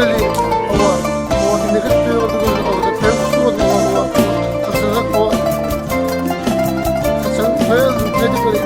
Öyle o ne kadar diyor o temsil o aslında o sen hayal dedik böyle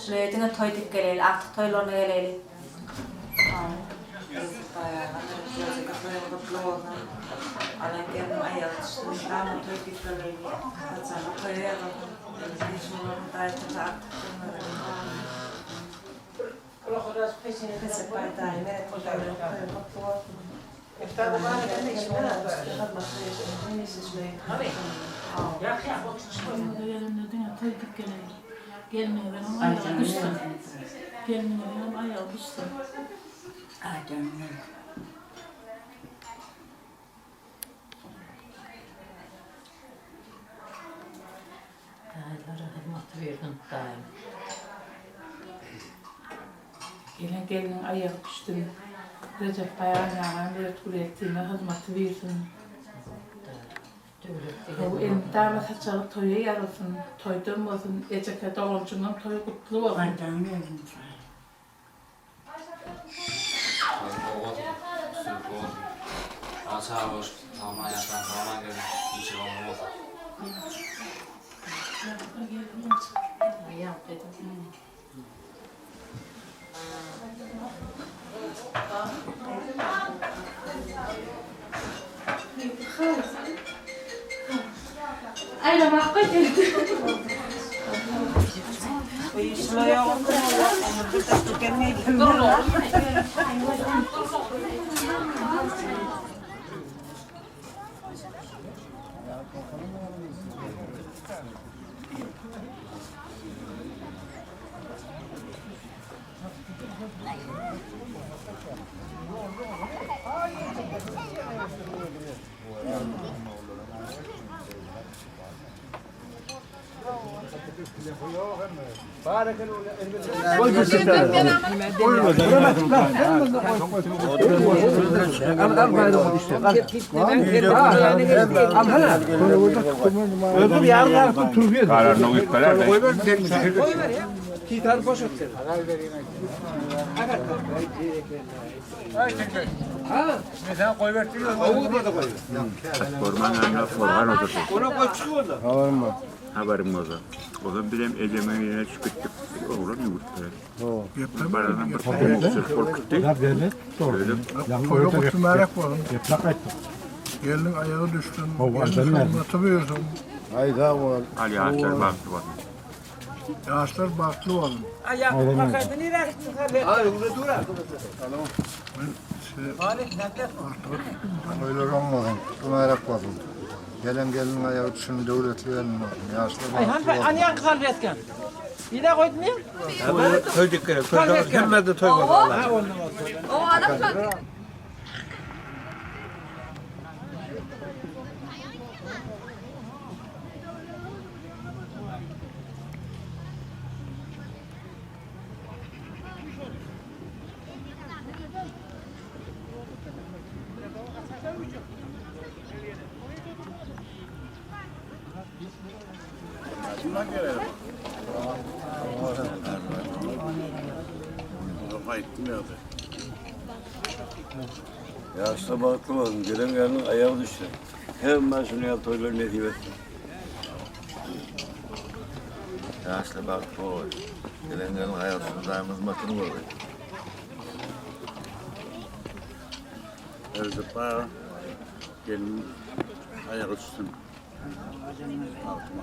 Şuraya toyduk geleli, artık toylarına geleli. Alan geldim ayağı düştüm, ama toyduk geleli. Kaçanı koyuyordum. Şunların dayıtını artık durmadım. Kesip baytayı, meret koyuyorum. Gelmeye benim ayağı düştü. Gelmeye benim ayağı düştü. Dayılara hizmet verdin daim. Gelin ayağı düştü. Recep ayağına bir tur ettiğine hizmet verdin. O elim davet açalıp toya yarılsın. Toydum olsun, eceke doğumcundan toyu kutlu olsun. Aşağı boş, tamam ayaktan tamam gelin. İçi olmaz. Ayağım dedim. Aynen hakikaten. Bu işlere oldu. Onu da tükenmeyelim. Haberim olsa. O zaman bilem Ece'nin yerine çıkıttık. Oğlan yumurtlar. Baradan bir sırf korkuttu. Koyun kutu merak var. Gelin ayağı düştün. Gelin anlatabiliyorsun. Hayda var. Ali ağaçlar baktı bak. Yaşlar baklı olun. Ayak bakardın ileri çıkar. Hayır, burada dur. Öyle olmadan. Bu merak var. Gelin ayağı düştün devletli verin. Yaşlar Ayhan Bey, anıyan kalbi etken. Bir de koydun ya? Toyduk kere. Toyduk. Hem de toy var. Ha, onu oldu. Ya işte bakmadım, gelen gelin ayağı düştü. Hemen şunu yap, toyları ne diyeyim ettim. Ya işte bak o, gelen gelin ayağı düştü, daimimiz makını var. Evde bayağı gelin ayağı düştü. Altıma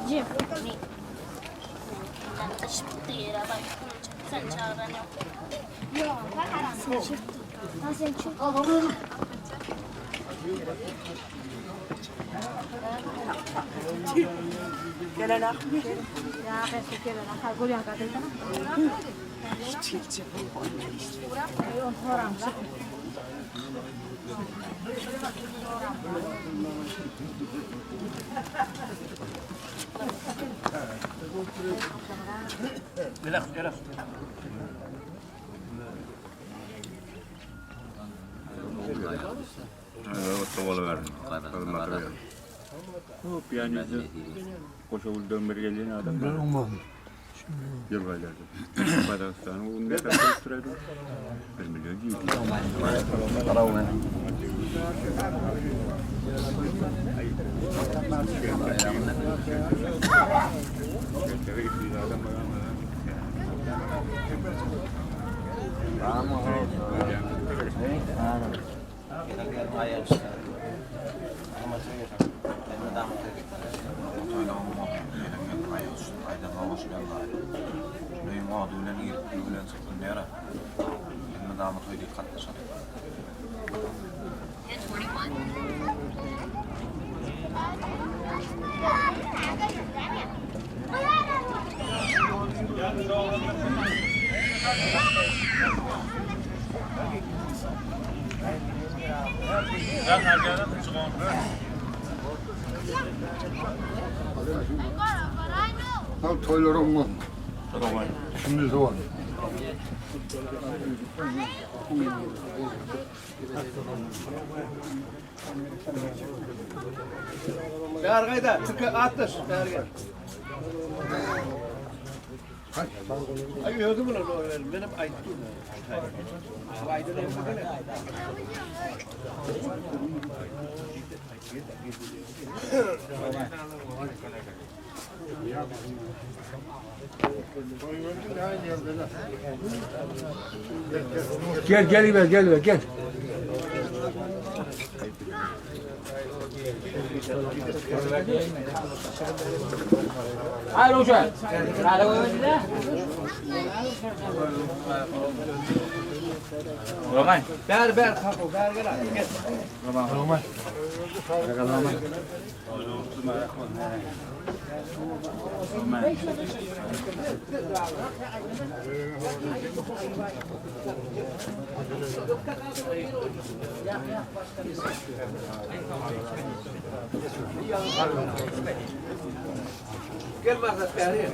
Jim, sen çağır beni. Yok, sen çık. Sen çık. Gelen ak. Ya ben şekerim. Kalkıyor ya kadın. Piyanizde koşavuldığım bir geldiğin adam. Ben umam. Yıllardır. Kazakistan'ı onu da koşturaydı. 1 milyon değil. Tam toyları umam. Şimdi zaman. Bergayda, Türkiye atış, Bergay. Ay gördün mü lan o benim ayıttım. Aydın evde gene. Gel gel. Hayır hocam. Hadi oynayalım. Roman. Ber kapı, ber gel. Roman. Gel bakalım beri.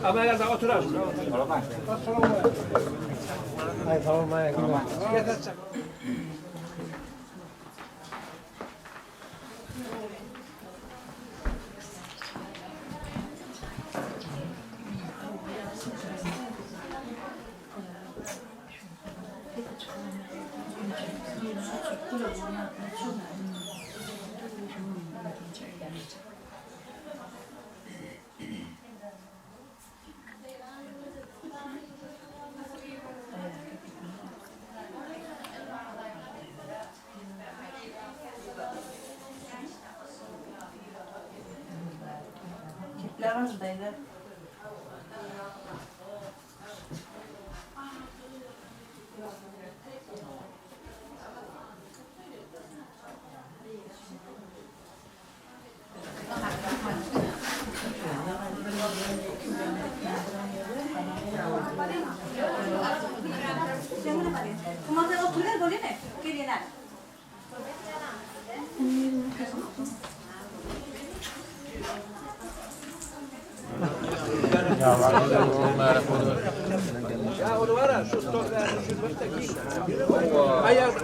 Ama ya da otur abi. Ay tamam ay. Kitlemez beyler. Kumandan oturuyor böyle mi? Gelin ha. Ya onu var ya şu stoklar şu baştaki. Ayağım.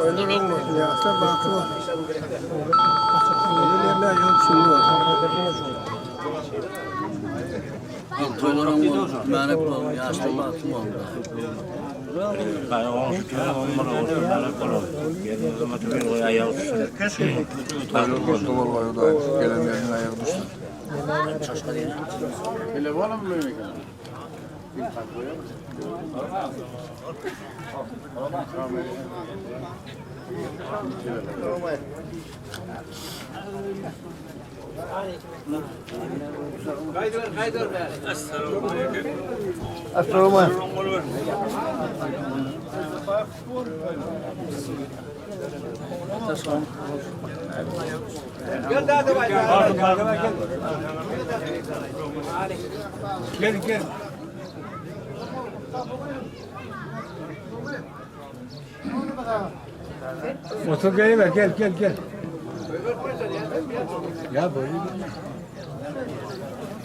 Öyle olmasın ya. Sen bakma. Öyle yok şimdi var. Toylarım oldu, merak oldu, yaşlı batım oldu. Ben o şükürler onlara olsun, merak olun. Gelin zaman tabii o ayağı tutsun. Toylar bozdu vallahi da gelen gelin ayağı düştü. Telefonu mu böyle? Kaydır be. Assalamu alaikum. Gel daha da gel. Otur geliver gel. Ya böyle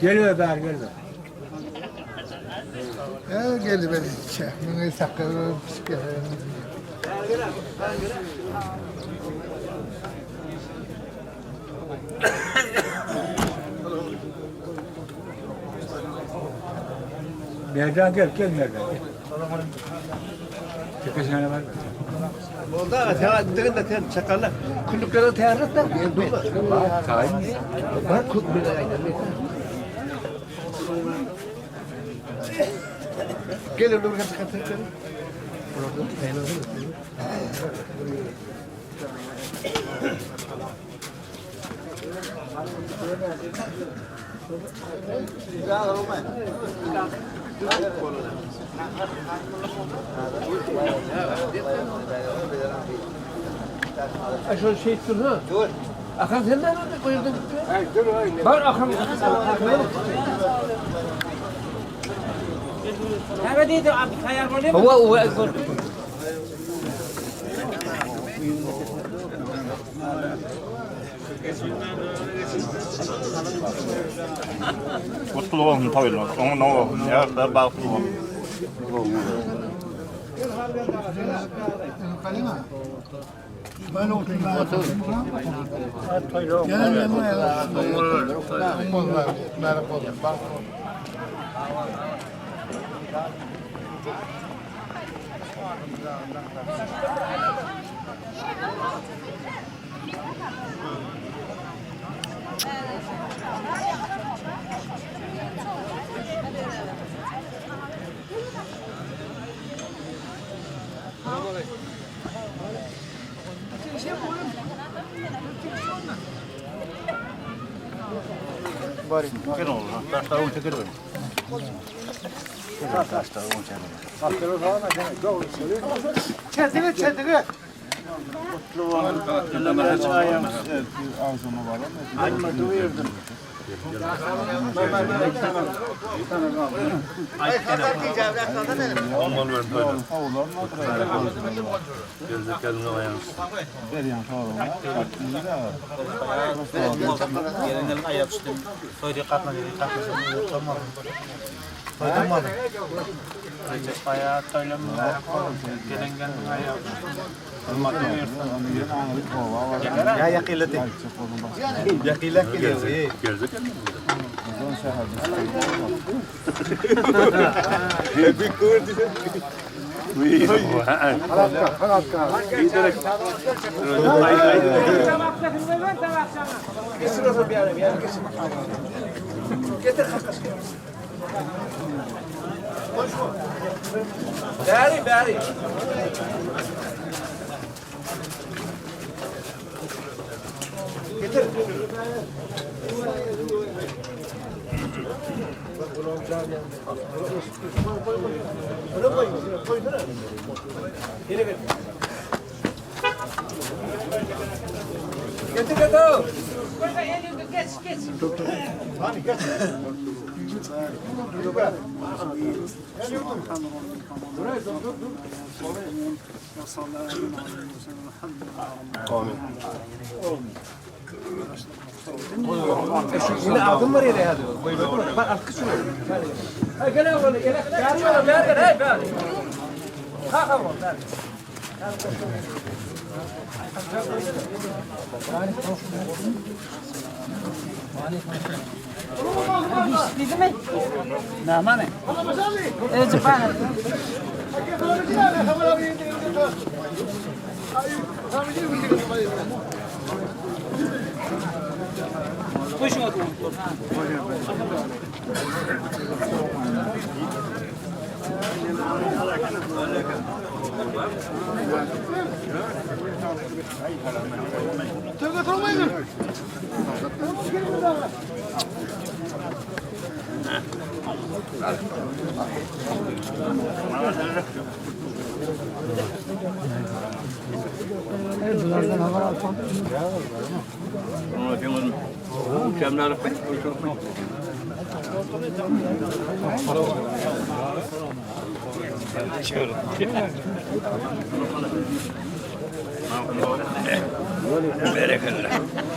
geliyor daha geliyor. Ya geldi beni içe. Bunu sakın psikolojim. Nereden gel nereden? Çıkışına var. Burada teyarlık da teyarlık çakarlar. Kulluklara teyarlık da. Kain. Bak kut bir aynen. Gelin dur kaç. Aşağı şey dur ha. Dur. Akan sen nerede koyuldun? Hayır dur öyle. Bak akan. Evet dedi abi kayar böyle mi? O. Mutlu olun toylar. Onun o ya da baklı olun. Böyle oturma. Gelen yanına ya. Onlar merak oldu. Bak. Bari. Gel oğlum. Taşları onu çekelim. Taşları onu çekelim. Taşları falan da demek. Doğru söylüyor. Çetini çetini. Mutlu olan. Ağzıma var ama. Anma duyurdum. Ya yakilati. Yakilati geliyor. Gözük. Bir kurdu. Bari. Getir. Ini adım var ya hadi. Bak arkası şunu. Hadi gel oğlum gel. Gel. Ha. Namane. Cepat.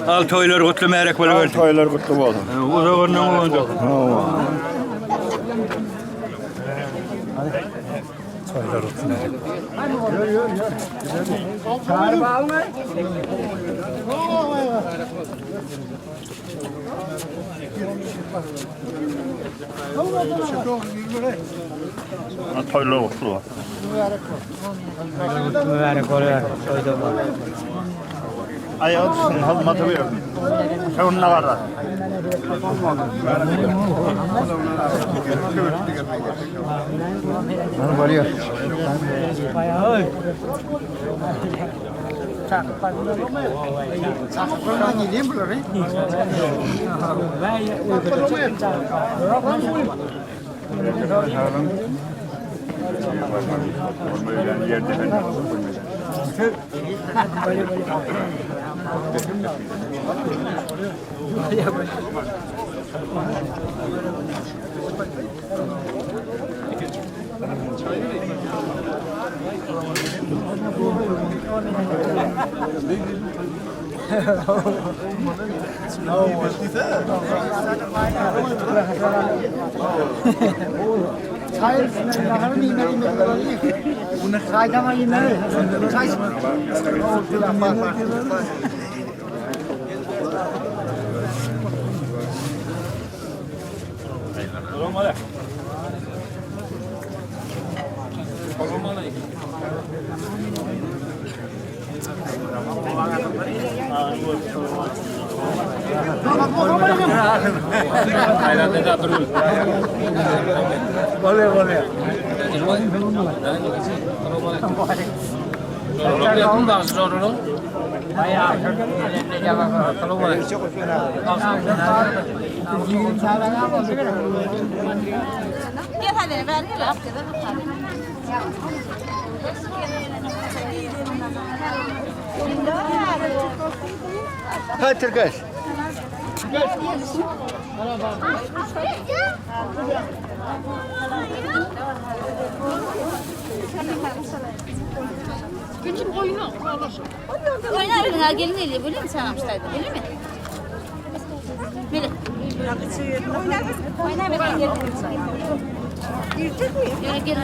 Al toylar kutlu merek böyle verdim. Toylar kutlu olsun. O zaman ne olacak? Çağırma alma. Toylar kutlu olsun. Mübarek oluyor. Ayağı düşsün, hazmatı verdim. Şununla var da. Bunu varıyor. Sakıplarından geleyim buraları. Olmayan yerde ben. Hayır, yakarım yemeği bunu saydama yemeği. Çay. Hadi Türkeş. Oynar gelin eliye böyle mi sen almışlardı öyle mi? Böyle. Oynar ben gelin. Ya gelin.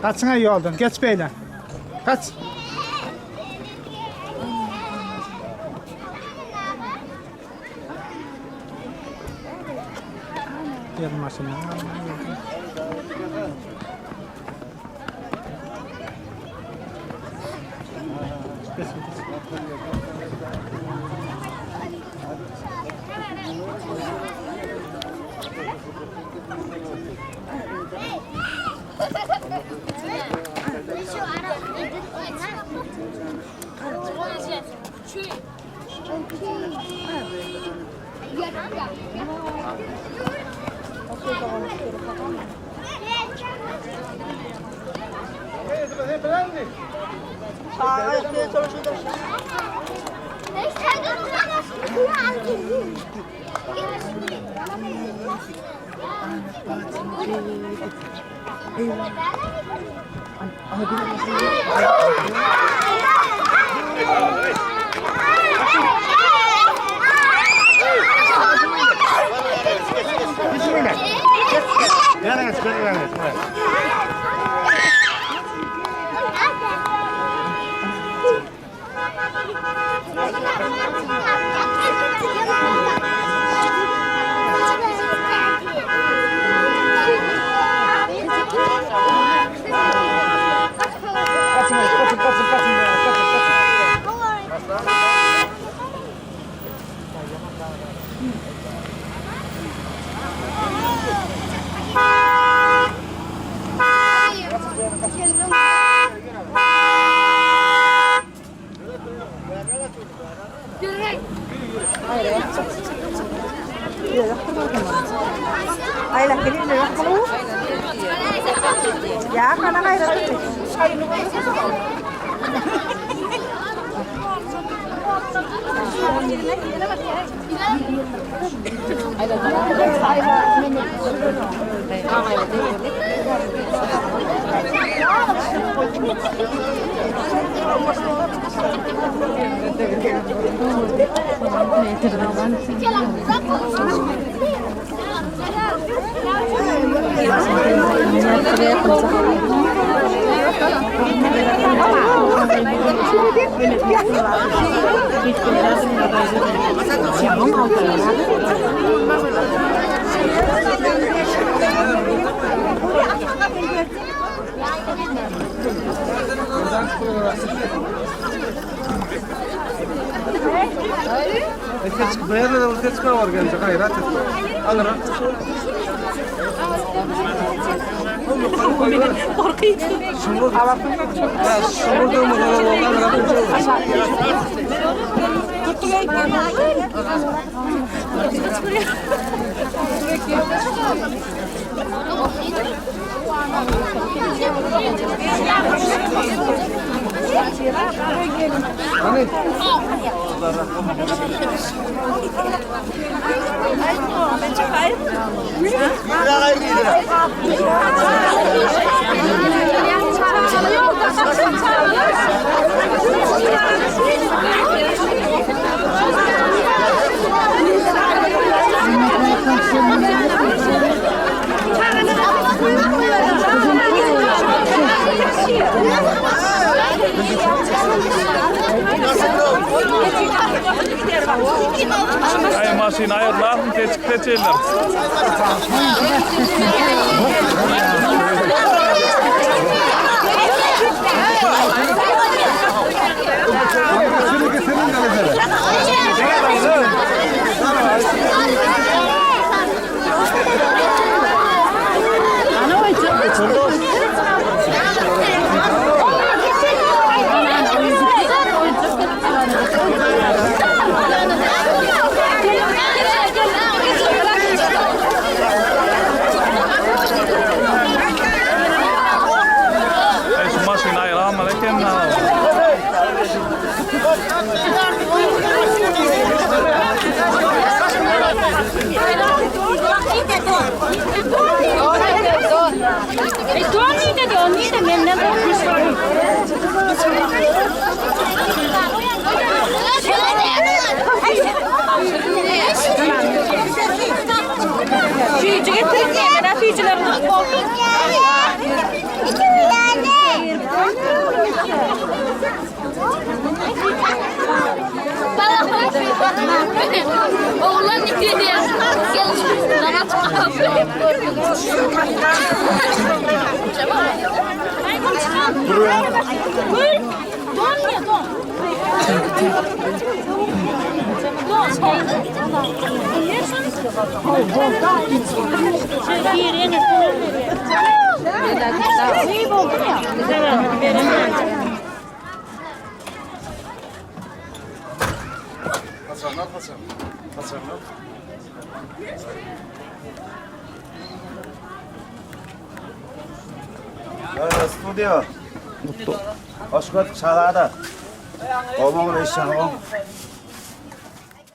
Kaçına iyi oldun. Geç beyler. Kaç. Gel maşına. Ya kana gayrı. Ay maşin ayırlar, geçerler. Şu maşin ayırlar ama lekin Oğlan nikledi ya. Gel. Rahat 스튜디오. 어스컷 잘하다. 어몽을 시작하고.